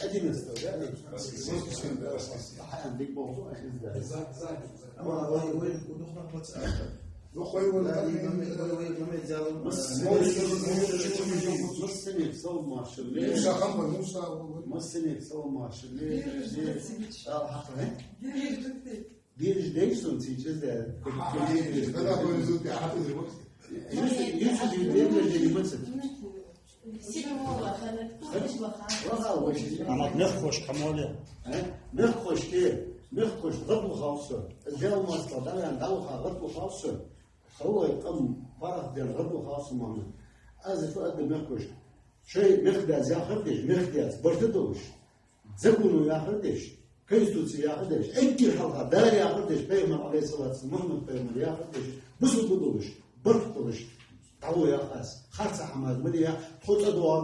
ادي مستوى عندك موضوع Bir değilsin seçeceğiz de. نخوش كمالي نخوش كي نخوش غطو خاصة الجو ما استطاع يعني دوخة غطو خاصة هو يقوم فرق ديال غطو خاصة معنا أزف أقدم نخوش شيء مخدز ياخدش مخدز برتدوش زبونو ياخدش كيستوتي ياخدش أنكي حلقة دار ياخدش بيغمر عليه الصلاة والسلام محمد بيغمر ياخدش بس بدوش برتدوش تعو ياخدش خارصة حماد مليا تخوص أدوار